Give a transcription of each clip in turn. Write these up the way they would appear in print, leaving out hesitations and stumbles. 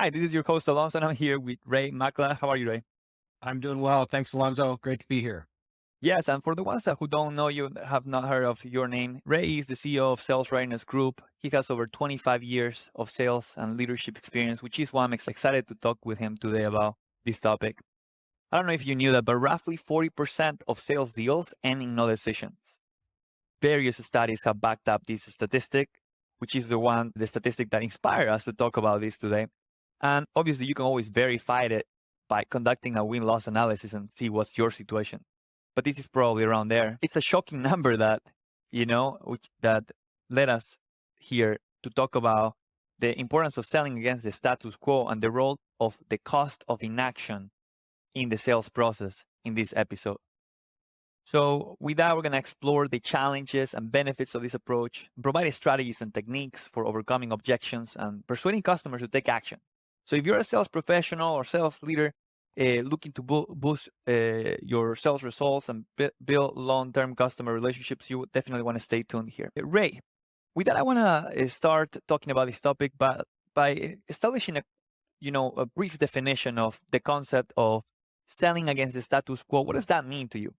Hi, this is your host Alonso, and I'm here with Ray Makela. How are you, Ray? I'm doing well. Thanks, Alonso. Great to be here. Yes, and for the ones who don't know you, have not heard of your name, Ray is the CEO of Sales Readiness Group. He has over 25 years of sales and leadership experience, which is why I'm excited to talk with him today about this topic. I don't know if you knew that, but roughly 40% of sales deals end in no decisions. Various studies have backed up this statistic, which is the statistic that inspired us to talk about this today. And obviously, you can always verify it by conducting a win-loss analysis and see what's your situation. But this is probably around there. It's a shocking number that, that led us here to talk about the importance of selling against the status quo and the role of the cost of inaction in the sales process in this episode. So with that, we're going to explore the challenges and benefits of this approach, and provide strategies and techniques for overcoming objections and persuading customers to take action. So if you're a sales professional or sales leader looking to boost your sales results and build long-term customer relationships, you would definitely want to stay tuned here. Ray, with that, I want to start talking about this topic by establishing a brief definition of the concept of selling against the status quo. What does that mean to you?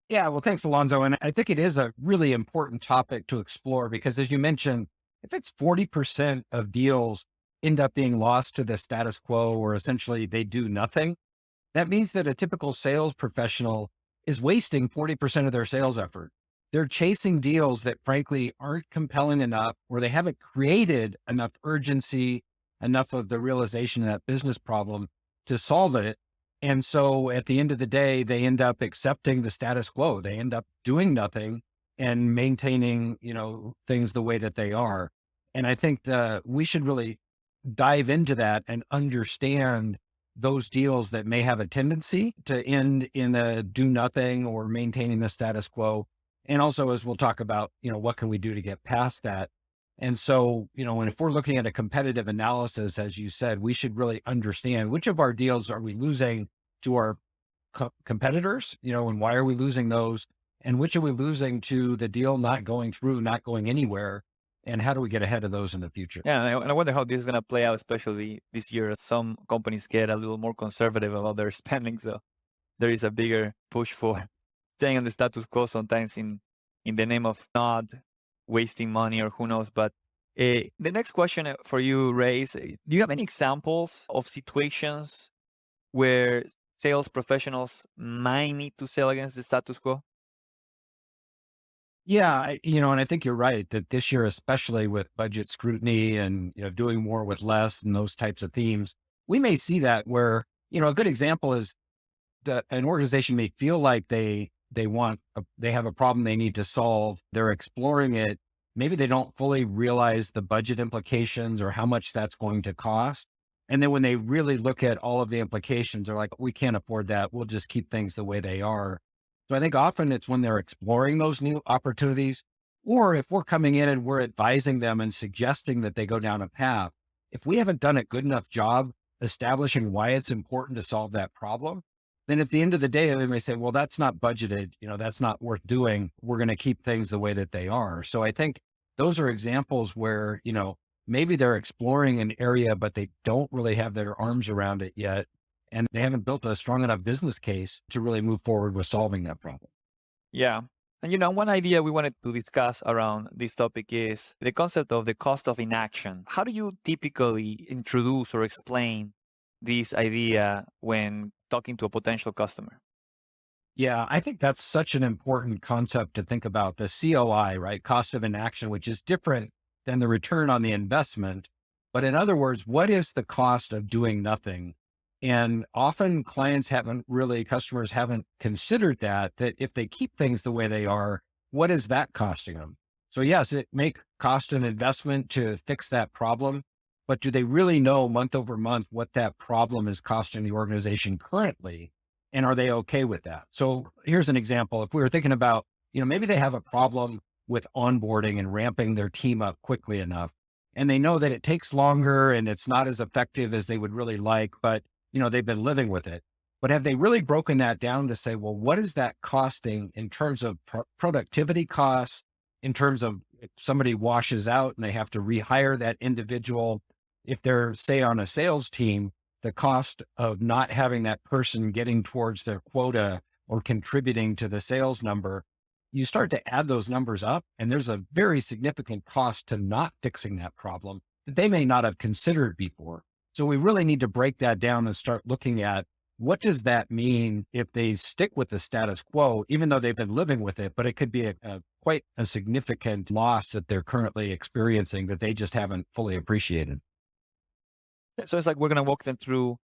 Yeah, well, thanks, Alonso. And I think it is a really important topic to explore because, as you mentioned, if it's 40% of deals end up being lost to the status quo or essentially they do nothing, that means that a typical sales professional is wasting 40% of their sales effort. They're chasing deals that frankly aren't compelling enough, or they haven't created enough urgency, enough of the realization of that business problem to solve it. And so at the end of the day, they end up accepting the status quo. They end up doing nothing and maintaining, things the way that they are. And I think we should really dive into that and understand those deals that may have a tendency to end in a do nothing or maintaining the status quo. And also, as we'll talk about, what can we do to get past that? And so, and if we're looking at a competitive analysis, as you said, we should really understand which of our deals are we losing to our competitors, and why are we losing those? And which are we losing to the deal not going through, not going anywhere? And how do we get ahead of those in the future? Yeah, and I wonder how this is going to play out, especially this year. Some companies get a little more conservative about their spending, so there is a bigger push for staying on the status quo sometimes in the name of not wasting money or who knows. But the next question for you, Ray, is, do you have any examples of situations where sales professionals might need to sell against the status quo? Yeah, and I think you're right that this year, especially with budget scrutiny and, doing more with less and those types of themes, we may see that where, a good example is that an organization may feel like they have a problem they need to solve. They're exploring it. Maybe they don't fully realize the budget implications or how much that's going to cost. And then when they really look at all of the implications, they're like, we can't afford that. We'll just keep things the way they are. So I think often it's when they're exploring those new opportunities, or if we're coming in and we're advising them and suggesting that they go down a path, if we haven't done a good enough job establishing why it's important to solve that problem, then at the end of the day, they may say, well, that's not budgeted, that's not worth doing. We're going to keep things the way that they are. So I think those are examples where, maybe they're exploring an area, but they don't really have their arms around it yet. And they haven't built a strong enough business case to really move forward with solving that problem. Yeah. And one idea we wanted to discuss around this topic is the concept of the cost of inaction. How do you typically introduce or explain this idea when talking to a potential customer? Yeah, I think that's such an important concept to think about, the COI, right? Cost of inaction, which is different than the return on the investment. But in other words, what is the cost of doing nothing? And often customers haven't considered that if they keep things the way they are, what is that costing them? So yes, it may cost an investment to fix that problem, but do they really know month over month what that problem is costing the organization currently? And are they okay with that? So here's an example. If we were thinking about, maybe they have a problem with onboarding and ramping their team up quickly enough, and they know that it takes longer and it's not as effective as they would really like, but they've been living with it. But have they really broken that down to say, well, what is that costing in terms of productivity costs, in terms of if somebody washes out and they have to rehire that individual? if they're, say, on a sales team, the cost of not having that person getting towards their quota or contributing to the sales number, you start to add those numbers up, and there's a very significant cost to not fixing that problem that they may not have considered before. So we really need to break that down and start looking at what does that mean if they stick with the status quo, even though they've been living with it, but it could be a quite a significant loss that they're currently experiencing that they just haven't fully appreciated. So it's like we're going to walk them through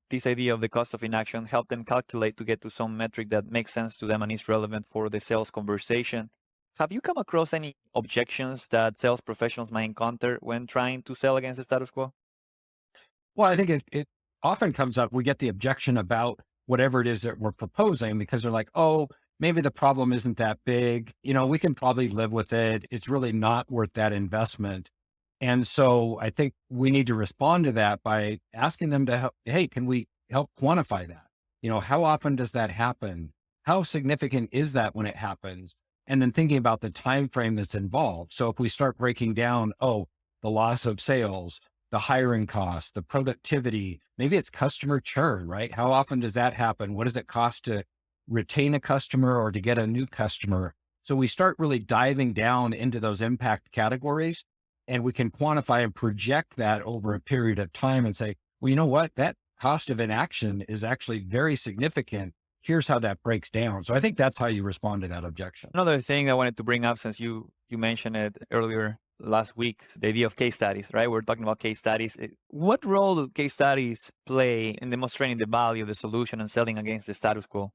this idea of the cost of inaction, help them calculate to get to some metric that makes sense to them and is relevant for the sales conversation. Have you come across any objections that sales professionals might encounter when trying to sell against the status quo? Well, I think it often comes up. We get the objection about whatever it is that we're proposing because they're like, oh, maybe the problem isn't that big. We can probably live with it. It's really not worth that investment. And so I think we need to respond to that by asking them to help. Hey, can we help quantify that? How often does that happen? How significant is that when it happens? And then thinking about the time frame that's involved. So if we start breaking down, the loss of sales, the hiring costs, the productivity, maybe it's customer churn, right? How often does that happen? What does it cost to retain a customer or to get a new customer? So we start really diving down into those impact categories, and we can quantify and project that over a period of time and say, well, you know what? That cost of inaction is actually very significant. Here's how that breaks down. So I think that's how you respond to that objection. Another thing I wanted to bring up, since you mentioned it earlier last week, the idea of case studies, right? We're talking about case studies. What role do case studies play in demonstrating the value of the solution and selling against the status quo?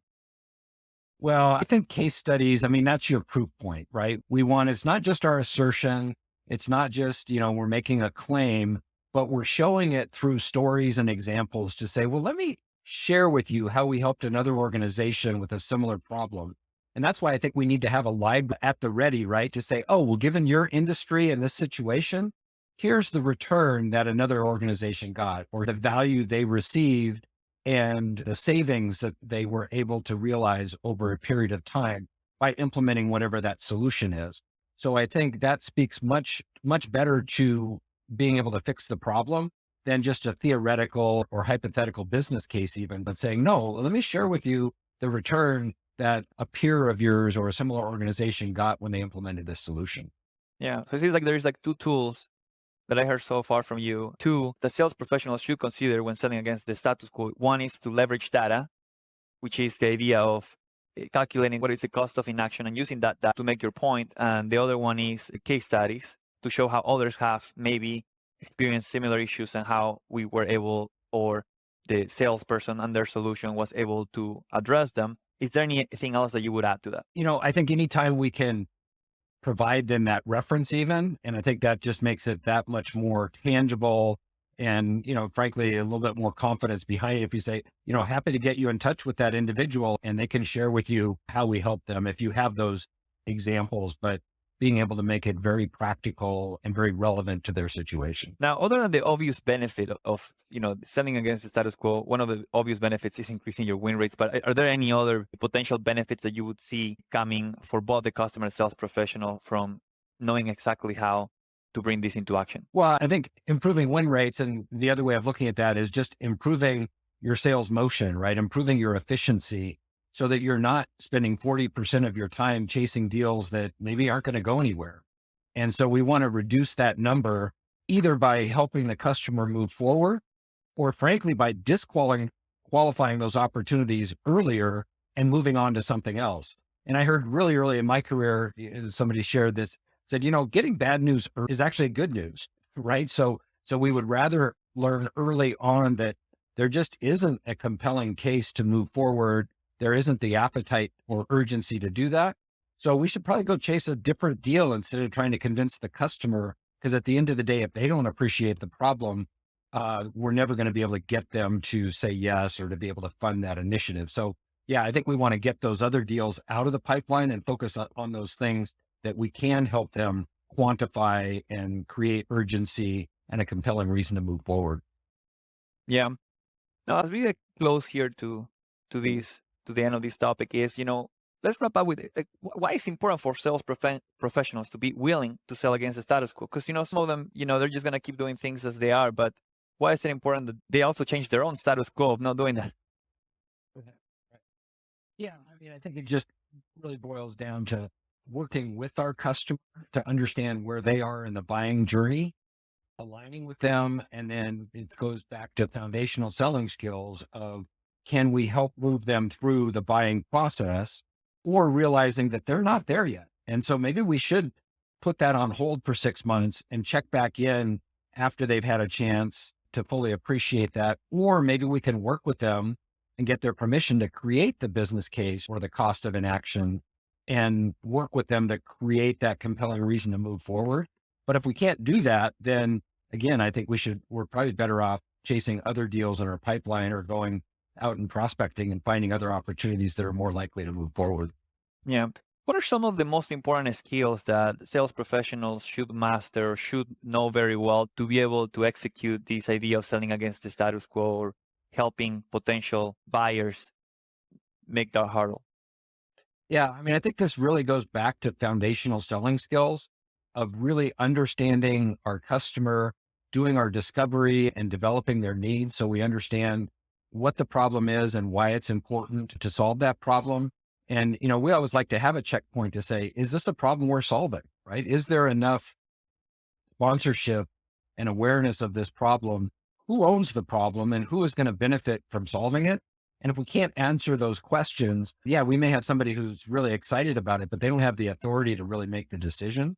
Well, I think case studies, that's your proof point, right? It's not just our assertion. It's not just, we're making a claim, but we're showing it through stories and examples to say, well, let me share with you how we helped another organization with a similar problem. And that's why I think we need to have a live at the ready, right? To say, well, given your industry and this situation, here's the return that another organization got, or the value they received and the savings that they were able to realize over a period of time by implementing whatever that solution is. So I think that speaks much, much better to being able to fix the problem than just a theoretical or hypothetical business case even, but saying, no, let me share with you the return that a peer of yours or a similar organization got when they implemented this solution. Yeah. So it seems like there's like two tools that I heard so far from you. Two, the sales professionals should consider when selling against the status quo. One is to leverage data, which is the idea of calculating what is the cost of inaction and using that data to make your point. And the other one is case studies to show how others have maybe experienced similar issues and how we were able, or the salesperson and their solution was able to address them. Is there anything else that you would add to that? I think anytime we can provide them that reference even, and I think that just makes it that much more tangible and, frankly, a little bit more confidence behind it. If you say, happy to get you in touch with that individual and they can share with you how we help them if you have those examples, but being able to make it very practical and very relevant to their situation. Now, other than the obvious benefit of, selling against the status quo, one of the obvious benefits is increasing your win rates, but are there any other potential benefits that you would see coming for both the customer and sales professional from knowing exactly how to bring this into action? Well, I think improving win rates, and the other way of looking at that is just improving your sales motion, right? Improving your efficiency so that you're not spending 40% of your time chasing deals that maybe aren't going to go anywhere. And so we want to reduce that number either by helping the customer move forward or frankly, by qualifying those opportunities earlier and moving on to something else. And I heard really early in my career, somebody shared this, said, getting bad news is actually good news, right? So we would rather learn early on that there just isn't a compelling case to move forward. There isn't the appetite or urgency to do that. So we should probably go chase a different deal instead of trying to convince the customer, because at the end of the day, if they don't appreciate the problem, we're never going to be able to get them to say yes or to be able to fund that initiative. So yeah, I think we want to get those other deals out of the pipeline and focus on those things that we can help them quantify and create urgency and a compelling reason to move forward. Yeah. Now, as we get close here to the end of this topic is, let's wrap up with it. Why it's important for sales professionals to be willing to sell against the status quo? Because, some of them, they're just going to keep doing things as they are, but why is it important that they also change their own status quo of not doing that? Okay. Right. Yeah, I mean, I think it just really boils down to working with our customer to understand where they are in the buying journey, aligning with them, and then it goes back to foundational selling skills of can we help move them through the buying process, or realizing that they're not there yet. And so maybe we should put that on hold for 6 months and check back in after they've had a chance to fully appreciate that. Or maybe we can work with them and get their permission to create the business case or the cost of inaction and work with them to create that compelling reason to move forward. But if we can't do that, then again, I think we're probably better off chasing other deals in our pipeline or going out and prospecting and finding other opportunities that are more likely to move forward. Yeah. What are some of the most important skills that sales professionals should master or should know very well to be able to execute this idea of selling against the status quo or helping potential buyers make that hurdle? Yeah. I mean, I think this really goes back to foundational selling skills of really understanding our customer, doing our discovery and developing their needs. So we understand what the problem is and why it's important to solve that problem. And, we always like to have a checkpoint to say, is this a problem we're solving? Right? Is there enough sponsorship and awareness of this problem? Who owns the problem and who is going to benefit from solving it? And if we can't answer those questions, yeah, we may have somebody who's really excited about it, but they don't have the authority to really make the decision.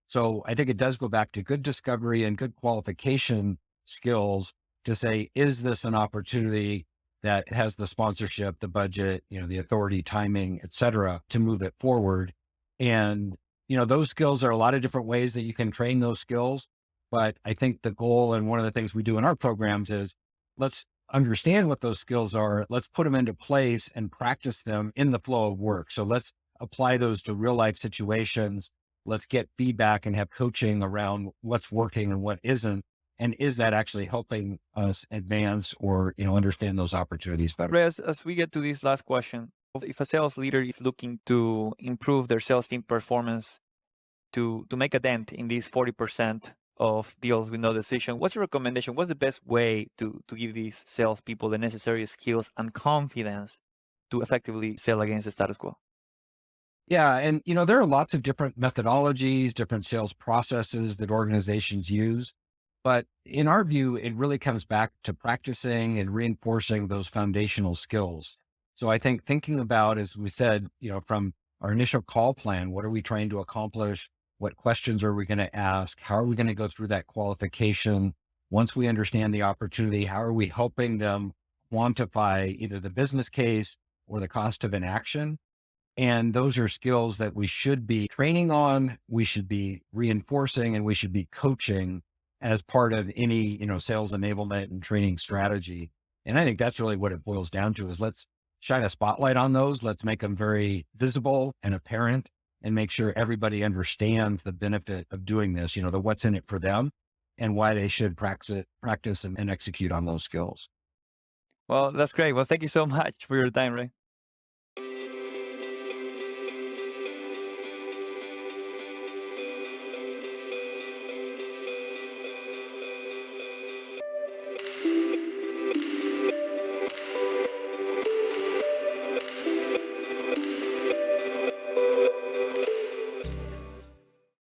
So I think it does go back to good discovery and good qualification skills to say, is this an opportunity that has the sponsorship, the budget, the authority, timing, et cetera, to move it forward? And, those skills are a lot of different ways that you can train those skills. But I think the goal, and one of the things we do in our programs is let's understand what those skills are. Let's put them into place and practice them in the flow of work. So let's apply those to real life situations. Let's get feedback and have coaching around what's working and what isn't. And is that actually helping us advance or, understand those opportunities better? Reyes, as we get to this last question, if a sales leader is looking to improve their sales team performance to make a dent in these 40% of deals with no decision, what's your recommendation? What's the best way to give these salespeople the necessary skills and confidence to effectively sell against the status quo? Yeah. And, there are lots of different methodologies, different sales processes that organizations use. But in our view, it really comes back to practicing and reinforcing those foundational skills. So I think thinking about, as we said, from our initial call plan, what are we trying to accomplish? What questions are we going to ask? How are we going to go through that qualification? Once we understand the opportunity, how are we helping them quantify either the business case or the cost of inaction? And those are skills that we should be training on, we should be reinforcing, and we should be coaching as part of any, sales enablement and training strategy. And I think that's really what it boils down to is let's shine a spotlight on those. Let's make them very visible and apparent and make sure everybody understands the benefit of doing this, the what's in it for them and why they should practice and execute on those skills. Well, that's great. Well, thank you so much for your time, Ray.